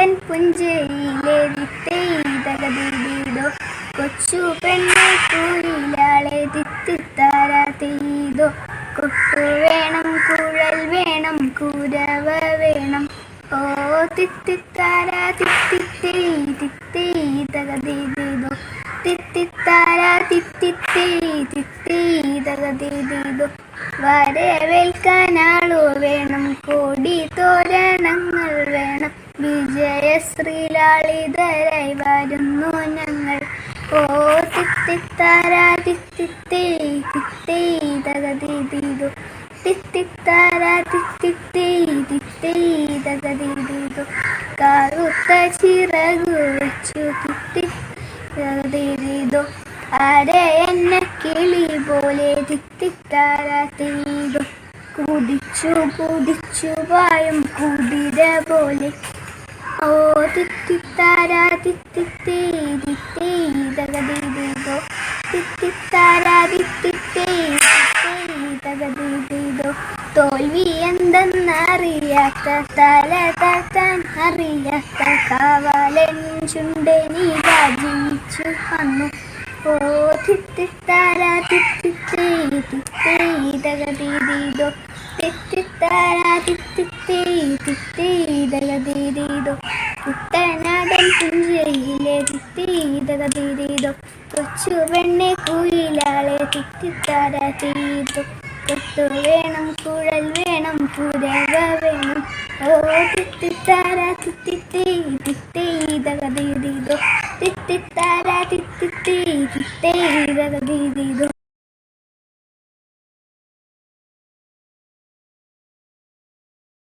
കുട്ടനാടൻ പുഞ്ചയിലെ വിത്തേതകതീതോ കൊച്ചു പെണ്ണെ കുയിലാളെ തിത്തിത്താര തീതോ കൊട്ടു വേണം കുഴൽ വേണം കുരവ വേണം ഓ തിത്തിത്താര തിത്തിത്തേ തിത്തേതകതീതോ തിത്തിത്താര തിത്തിത്തേ തിത്തേതകതീതോ വരവേൽക്കാനാളു വേണം കോടി തോരണങ്ങൾ വേണം വിജയശ്രീലാളിതരായി വരുന്നു ഞങ്ങൾ ഓ തിത്തിത്താര തിത്തിത്തേ തിത്തേതകതീതോ തിത്തിത്താര തിത്തിത്തേ തിത്തേതകതീതോ കറുത്ത ചിറകു വെച്ചു തിത്തിത്തകതീതോ ആരെ എന്ന കിളി പോലെ തിത്തിത്താര തീതോ കുതിച്ചു കുതിച്ചു പായും കുതിര പോലെ ഓ തിത്തിത്താര തിത്തിത്തേ തിത്തേതകതീതോ തിത്തിത്താര തിത്തിത്തേ തിത്തേതകതീതോ തോൽവി എന്തെന്നറിയാത്ത തല താത്താൻ അറിയാത്ത കാവാലൻ ചുണ്ടനി ജീവിച്ചു വന്നു ഓ തിത്തിത്താര തിത്തിത്തേ തിത്തേതകതീതോ തിത്തിത്താര തിത്തിത്തേ തിത്തേതകതീതോ കുട്ടനാടൻ പുഞ്ചയിലെ തിത്തേതകതീതോ കൊച്ചു പെണ്ണെ കുയിലാളെ തിത്തിത്താര തീതോ കൊട്ടു വേണം കുഴൽ വേണം കുരവ വേണം ഓ തിത്തിത്താര തിത്തിത്തേ തിത്തേതകതീതോ തിത്തിത്താര തിത്തിത്തേ തിത്തേതകതീതോ